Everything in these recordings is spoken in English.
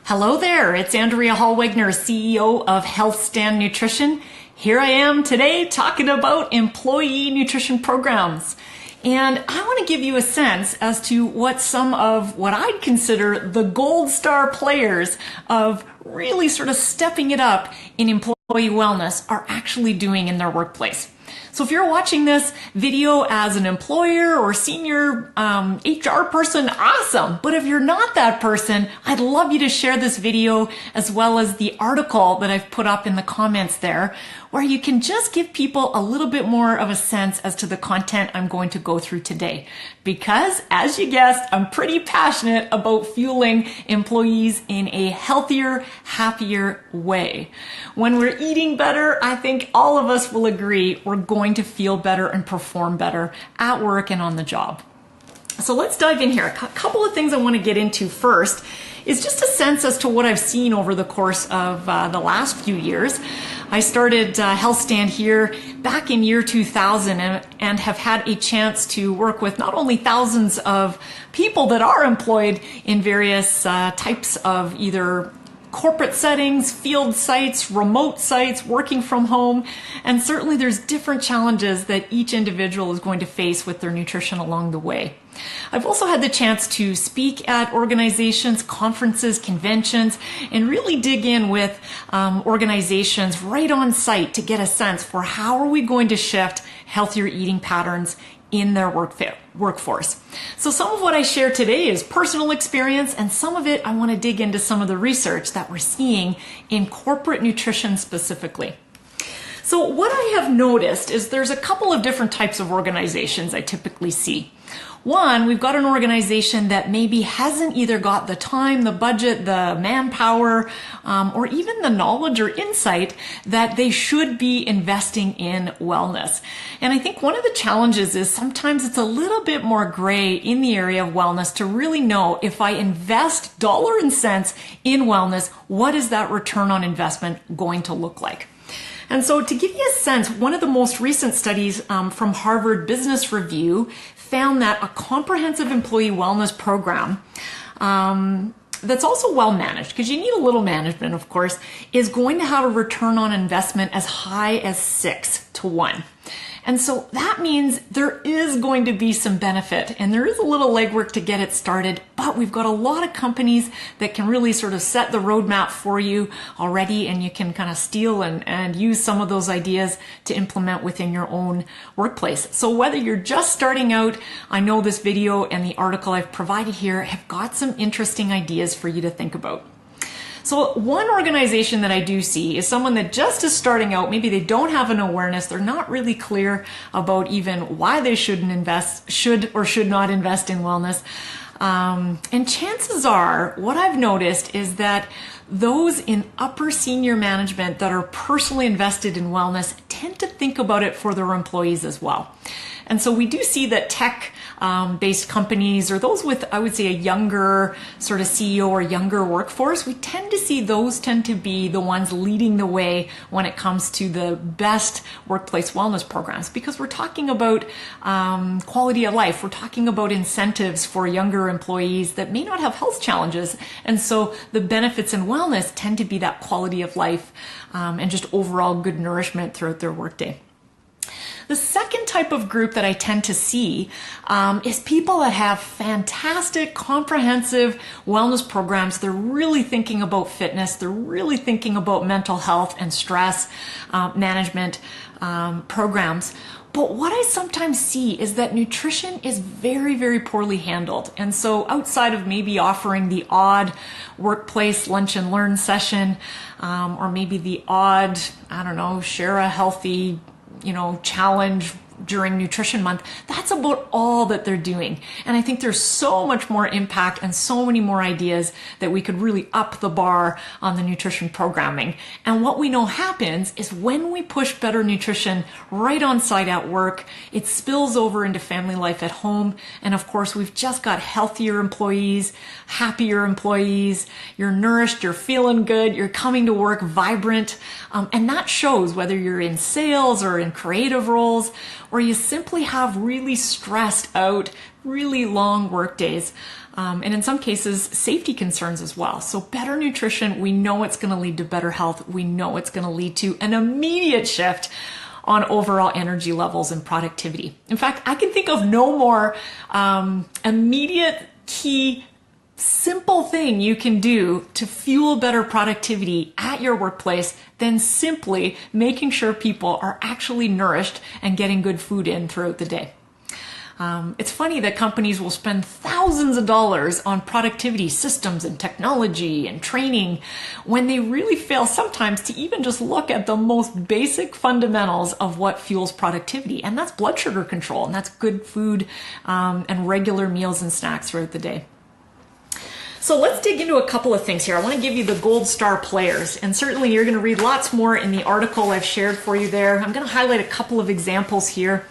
Hello there, it's Andrea Holwegner, CEO of HealthStand Nutrition. Here I am today talking about employee nutrition programs. And I want to give you a sense as to what some of what I'd consider the gold star players of really sort of stepping it up in employee wellness are actually doing in their workplace. So if you're watching this video as an employer or senior HR person, awesome. But if you're not that person, I'd love you to share this video as well as the article that I've put up in the comments there, where you can just give people a little bit more of a sense as to the content I'm going to go through today. Because, as you guessed, I'm pretty passionate about fueling employees in a healthier, happier way. When we're eating better, I think all of us will agree we're going to feel better and perform better at work and on the job. So let's dive in here. A couple of things I want to get into first is just a sense as to what I've seen over the course of the last few years. I started HealthStand here back in year 2000 and have had a chance to work with not only thousands of people that are employed in various types of either corporate settings, field sites, remote sites, working from home, and certainly there's different challenges that each individual is going to face with their nutrition along the way. I've also had the chance to speak at organizations, conferences, conventions, and really dig in with organizations right on site to get a sense for how are we going to shift healthier eating patterns in their workforce. So some of what I share today is personal experience, and some of it I want to dig into some of the research that we're seeing in corporate nutrition specifically. So what I have noticed is there's a couple of different types of organizations I typically see. One, we've got an organization that maybe hasn't either got the time, the budget, the manpower, or even the knowledge or insight that they should be investing in wellness. And I think one of the challenges is sometimes it's a little bit more gray in the area of wellness to really know if I invest dollar and cents in wellness, what is that return on investment going to look like? And so to give you a sense, one of the most recent studies from Harvard Business Review found that a comprehensive employee wellness program that's also well managed, because you need a little management, of course, is going to have a return on investment as high as 6 to 1. And so that means there is going to be some benefit and there is a little legwork to get it started, but we've got a lot of companies that can really sort of set the roadmap for you already, and you can kind of steal and use some of those ideas to implement within your own workplace. So whether you're just starting out, I know this video and the article I've provided here have got some interesting ideas for you to think about. So one organization that I do see is someone that just is starting out. Maybe they don't have an awareness. They're not really clear about even why they should or should not invest in wellness. And chances are, what I've noticed is that those in upper senior management that are personally invested in wellness tend to think about it for their employees as well. And so we do see that tech-based companies, or those with, I would say, a younger sort of CEO or younger workforce, we tend to see those tend to be the ones leading the way when it comes to the best workplace wellness programs, because we're talking about quality of life. We're talking about incentives for younger employees that may not have health challenges. And so the benefits in wellness tend to be that quality of life and just overall good nourishment throughout their workday. The second type of group that I tend to see is people that have fantastic, comprehensive wellness programs. They're really thinking about fitness. They're really thinking about mental health and stress management programs. But what I sometimes see is that nutrition is very, very poorly handled. And so outside of maybe offering the odd workplace lunch and learn session, or maybe the odd, I don't know, share a healthy challenge during Nutrition Month, that's about all that they're doing. And I think there's so much more impact and so many more ideas that we could really up the bar on the nutrition programming. And what we know happens is when we push better nutrition right on site at work, it spills over into family life at home. And of course, we've just got healthier employees, happier employees. You're nourished, you're feeling good, you're coming to work vibrant. And that shows whether you're in sales or in creative roles, or you simply have really stressed out, really long work days. and in some cases, safety concerns as well. So better nutrition, we know it's going to lead to better health. We know it's going to lead to an immediate shift on overall energy levels and productivity. In fact, I can think of no more immediate, key, simple thing you can do to fuel better productivity at your workplace than simply making sure people are actually nourished and getting good food in throughout the day. It's funny that companies will spend thousands of dollars on productivity systems and technology and training when they really fail sometimes to even just look at the most basic fundamentals of what fuels productivity. And that's blood sugar control, and that's good food and regular meals and snacks throughout the day. So let's dig into a couple of things here. I want to give you the gold star players, and certainly you're going to read lots more in the article I've shared for you there. I'm going to highlight a couple of examples here.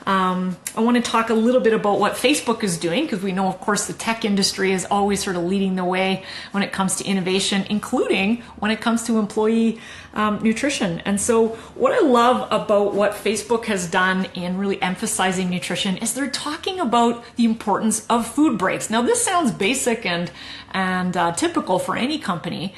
I want to talk a little bit about what Facebook is doing, because we know, of course, the tech industry is always sort of leading the way when it comes to innovation, including when it comes to employee nutrition. And so what I love about what Facebook has done in really emphasizing nutrition is they're talking about the importance of food breaks. Now, this sounds basic and typical for any company,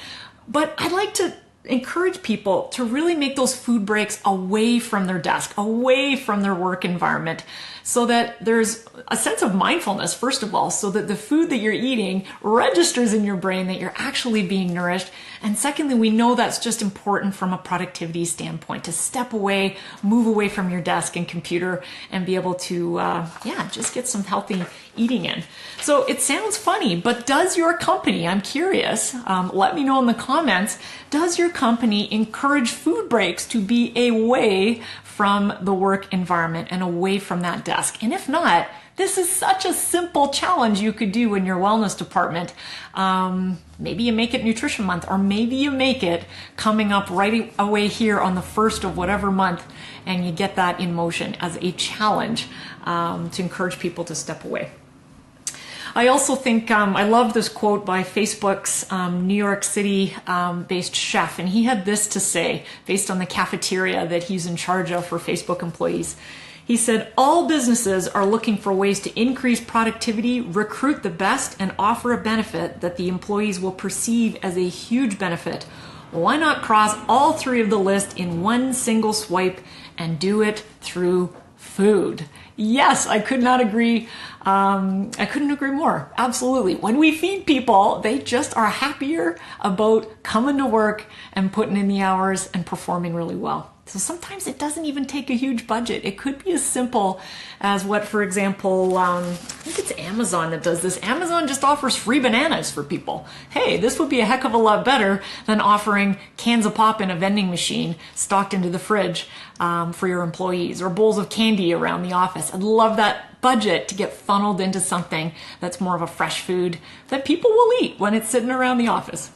but I'd like to encourage people to really make those food breaks away from their desk, away from their work environment, so that there's a sense of mindfulness, first of all, so that the food that you're eating registers in your brain that you're actually being nourished. And secondly, we know that's just important from a productivity standpoint, to step away, move away from your desk and computer and be able to, just get some healthy eating in. So it sounds funny, but does your company, I'm curious, let me know in the comments, does your company encourage food breaks to be away from the work environment and away from that desk? And if not, this is such a simple challenge you could do in your wellness department. Maybe you make it Nutrition Month, or maybe you make it coming up right away here on the 1st of whatever month, and you get that in motion as a challenge to encourage people to step away. I also think, I love this quote by Facebook's New York City based chef, and he had this to say based on the cafeteria that he's in charge of for Facebook employees. He said, "All businesses are looking for ways to increase productivity, recruit the best, and offer a benefit that the employees will perceive as a huge benefit. Why not cross all three of the list in one single swipe and do it through food?" Yes, I could not agree. I couldn't agree more. Absolutely. When we feed people, they just are happier about coming to work and putting in the hours and performing really well. So sometimes it doesn't even take a huge budget. It could be as simple as what, for example, I think it's Amazon that does this. Amazon just offers free bananas for people. Hey, this would be a heck of a lot better than offering cans of pop in a vending machine stocked into the fridge for your employees, or bowls of candy around the office. I'd love that budget to get funneled into something that's more of a fresh food that people will eat when it's sitting around the office.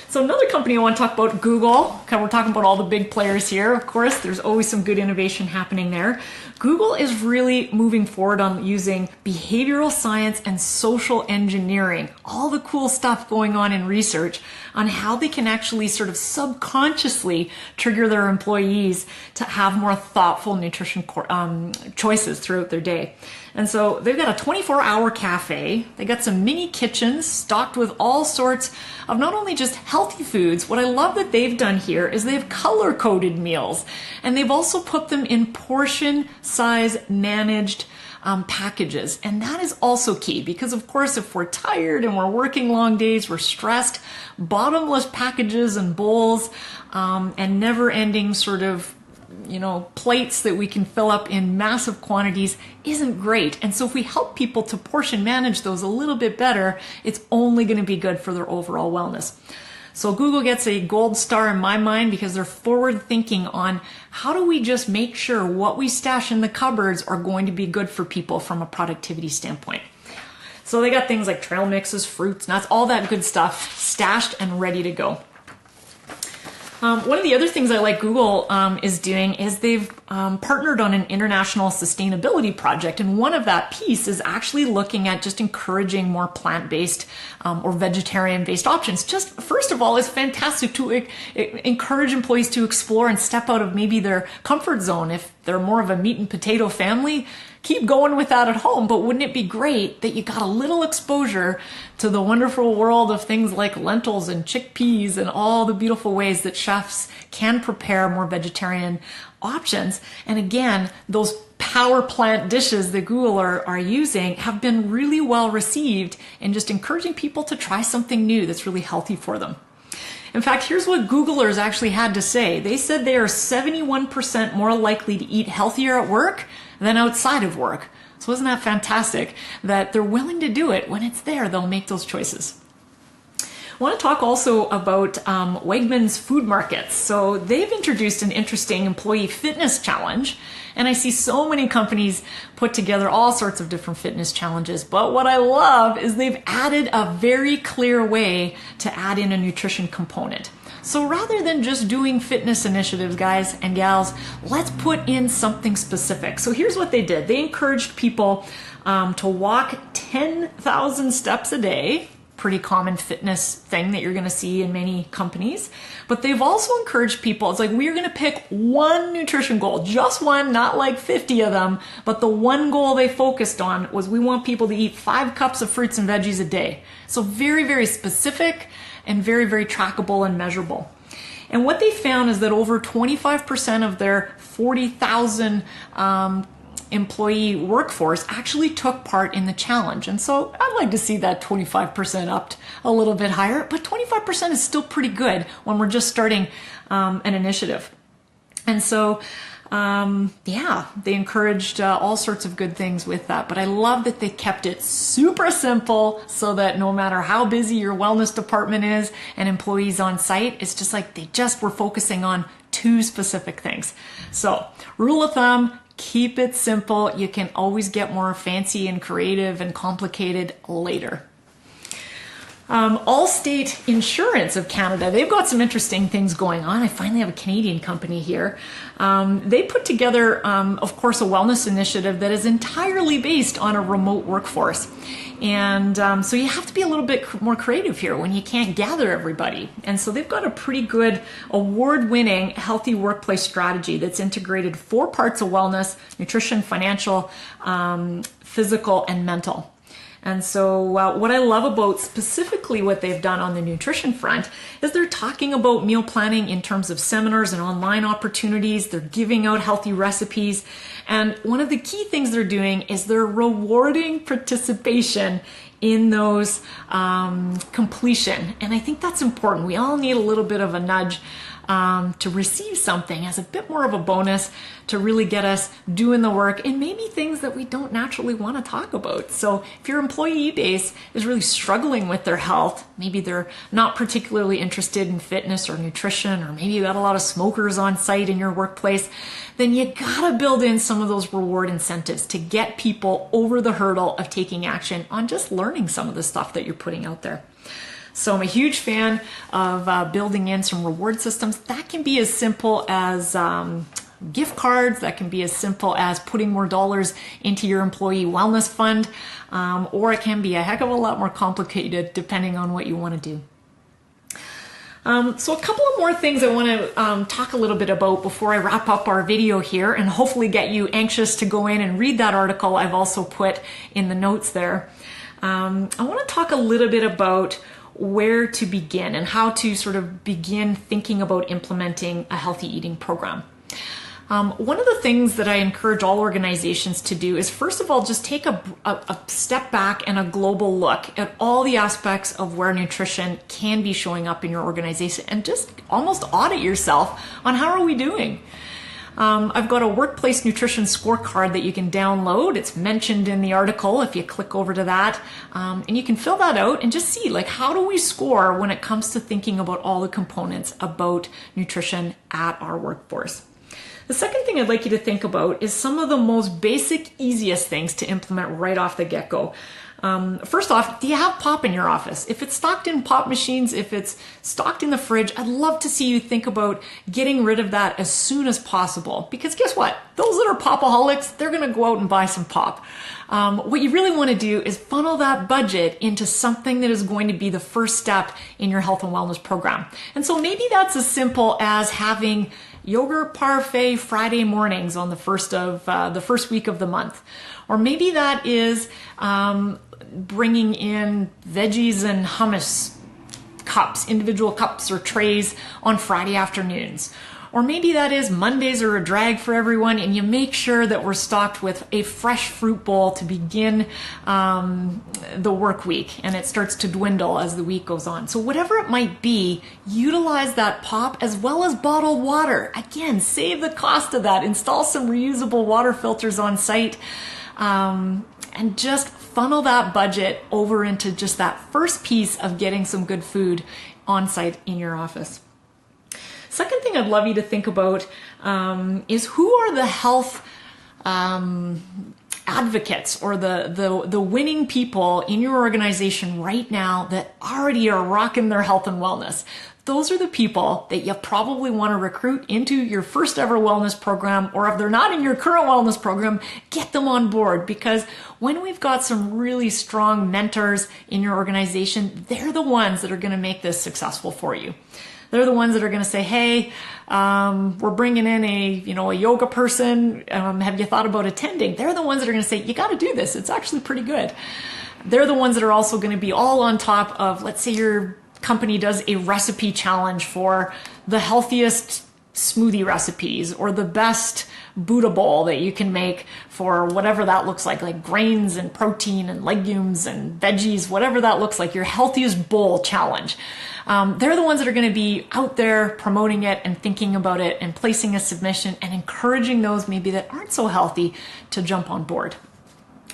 So another company I want to talk about, Google. Okay, we're talking about all the big players here. Of course, there's always some good innovation happening there. Google is really moving forward on using behavioral science and social engineering, all the cool stuff going on in research on how they can actually sort of subconsciously trigger their employees to have more thoughtful nutrition choices throughout their day. And so they've got a 24-hour cafe. They got some mini kitchens stocked with all sorts of not only just healthy foods. What I love that they've done here is they've color-coded meals, and they've also put them in portion size managed packages. And that is also key, because of course, if we're tired and we're working long days, we're stressed, bottomless packages and bowls and never-ending sort of plates that we can fill up in massive quantities isn't great. And so if we help people to portion manage those a little bit better, it's only going to be good for their overall wellness. So Google gets a gold star in my mind, because they're forward thinking on how do we just make sure what we stash in the cupboards are going to be good for people from a productivity standpoint. So they got things like trail mixes, fruits, nuts, all that good stuff stashed and ready to go. One of the other things I like Google is doing is they've partnered on an international sustainability project, and one of that piece is actually looking at just encouraging more plant-based or vegetarian-based options. Just first of all, it's fantastic to encourage employees to explore and step out of maybe their comfort zone. If they're more of a meat and potato family, keep going with that at home, but wouldn't it be great that you got a little exposure to the wonderful world of things like lentils and chickpeas and all the beautiful ways that chefs can prepare more vegetarian options? And again, those power plant dishes that Google are using have been really well received in just encouraging people to try something new that's really healthy for them. In fact, here's what Googlers actually had to say. They said they are 71% more likely to eat healthier at work than outside of work. So isn't that fantastic that they're willing to do it? When it's there, they'll make those choices. I want to talk also about Wegmans food markets. So they've introduced an interesting employee fitness challenge, and I see so many companies put together all sorts of different fitness challenges. But what I love is they've added a very clear way to add in a nutrition component. So rather than just doing fitness initiatives, guys and gals, let's put in something specific. So here's what they did. They encouraged people to walk 10,000 steps a day. Pretty common fitness thing that you're going to see in many companies. But they've also encouraged people, it's like, we're going to pick one nutrition goal, just one, not like 50 of them, but the one goal they focused on was we want people to eat 5 cups of fruits and veggies a day. So very, very specific and very, very trackable and measurable. And what they found is that over 25% of their 40,000 employee workforce actually took part in the challenge. And so I'd like to see that 25% upped a little bit higher, but 25% is still pretty good when we're just starting an initiative. And so, yeah, they encouraged all sorts of good things with that. But I love that they kept it super simple so that no matter how busy your wellness department is and employees on site, it's just like they just were focusing on 2 specific things. So rule of thumb, keep it simple. You can always get more fancy and creative and complicated later. Allstate Insurance of Canada, they've got some interesting things going on. I finally have a Canadian company here. They put together, of course, a wellness initiative that is entirely based on a remote workforce. And so you have to be a little bit more creative here when you can't gather everybody. And so they've got a pretty good award-winning healthy workplace strategy that's integrated 4 parts of wellness: nutrition, financial, physical, and mental. And so what I love about specifically what they've done on the nutrition front is they're talking about meal planning in terms of seminars and online opportunities. They're giving out healthy recipes. And one of the key things they're doing is they're rewarding participation in those completion. And I think that's important. We all need a little bit of a nudge to receive something as a bit more of a bonus to really get us doing the work and maybe things that we don't naturally want to talk about. So if your employee base is really struggling with their health, maybe they're not particularly interested in fitness or nutrition, or maybe you got a lot of smokers on site in your workplace, then you gotta build in some of those reward incentives to get people over the hurdle of taking action on just learning some of the stuff that you're putting out there. So I'm a huge fan of building in some reward systems. That can be as simple as gift cards. That can be as simple as putting more dollars into your employee wellness fund, or it can be a heck of a lot more complicated depending on what you want to do. So a couple of more things I want to talk a little bit about before I wrap up our video here and hopefully get you anxious to go in and read that article I've also put in the notes there. I want to talk a little bit about where to begin and how to sort of begin thinking about implementing a healthy eating program. One of the things that I encourage all organizations to do is, first of all, just take a step back and a global look at all the aspects of where nutrition can be showing up in your organization and just almost audit yourself on how are we doing. I've got a workplace nutrition scorecard that you can download. It's mentioned in the article if you click over to that. And you can fill that out and just see, like, how do we score when it comes to thinking about all the components about nutrition at our workforce. The second thing I'd like you to think about is some of the most basic, easiest things to implement right off the get-go. First off, do you have pop in your office? If it's stocked in pop machines, if it's stocked in the fridge, I'd love to see you think about getting rid of that as soon as possible. Because guess what? Those that are popaholics, they're going to go out and buy some pop. What you really want to do is funnel that budget into something that is going to be the first step in your health and wellness program. And so maybe that's as simple as having yogurt parfait Friday mornings on the first week of the month. Or maybe that is bringing in veggies and hummus cups, individual cups or trays on Friday afternoons. Or maybe that is Mondays are a drag for everyone and you make sure that we're stocked with a fresh fruit bowl to begin the work week, and it starts to dwindle as the week goes on. So whatever it might be, utilize that pop as well as bottled water. Again, save the cost of that. Install some reusable water filters on site. And just funnel that budget over into just that first piece of getting some good food on site in your office. Second thing I'd love you to think about is who are the health advocates or the winning people in your organization right now that already are rocking their health and wellness. Those are the people that you probably want to recruit into your first ever wellness program, or if they're not in your current wellness program, get them on board, because when we've got some really strong mentors in your organization, they're the ones that are going to make this successful for you. They're the ones that are going to say, hey, we're bringing in a yoga person. Have you thought about attending? They're the ones that are going to say, you got to do this. It's actually pretty good. They're the ones that are also going to be all on top of, let's say your company does a recipe challenge for the healthiest smoothie recipes or the best Buddha bowl that you can make for whatever that looks like grains and protein and legumes and veggies, whatever that looks like, your healthiest bowl challenge. They're the ones that are going to be out there promoting it and thinking about it and placing a submission and encouraging those maybe that aren't so healthy to jump on board.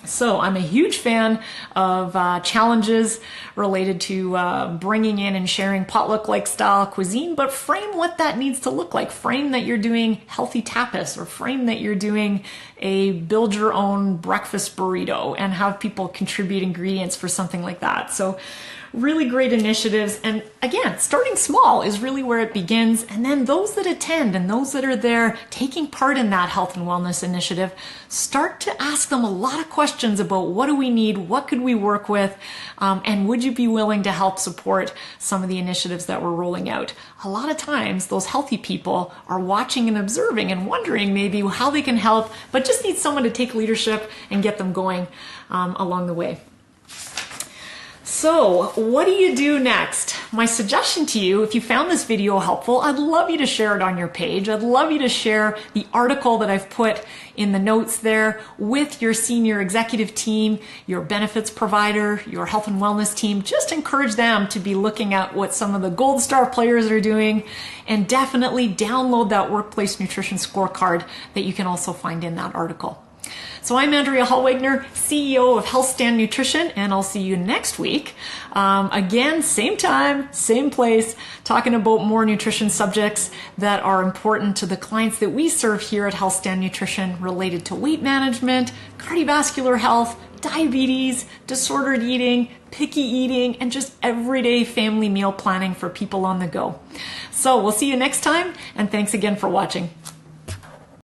So I'm a huge fan of challenges related to bringing in and sharing potluck-like style cuisine, but frame what that needs to look like. Frame that you're doing healthy tapas, or frame that you're doing a build your own breakfast burrito and have people contribute ingredients for something like that. So really great initiatives. And again, starting small is really where it begins. And then those that attend and those that are there taking part in that health and wellness initiative, start to ask them a lot of questions about what do we need, what could we work with, and would you be willing to help support some of the initiatives that we're rolling out. A lot of times those healthy people are watching and observing and wondering maybe how they can help, but just need someone to take leadership and get them going along the way. So what do you do next? My suggestion to you, if you found this video helpful, I'd love you to share it on your page. I'd love you to share the article that I've put in the notes there with your senior executive team, your benefits provider, your health and wellness team. Just encourage them to be looking at what some of the gold star players are doing, and definitely download that workplace nutrition scorecard that you can also find in that article. So I'm Andrea Holwegner, CEO of HealthStand Nutrition, and I'll see you next week. Again, same time, same place, talking about more nutrition subjects that are important to the clients that we serve here at HealthStand Nutrition, related to weight management, cardiovascular health, diabetes, disordered eating, picky eating, and just everyday family meal planning for people on the go. So we'll see you next time, and thanks again for watching.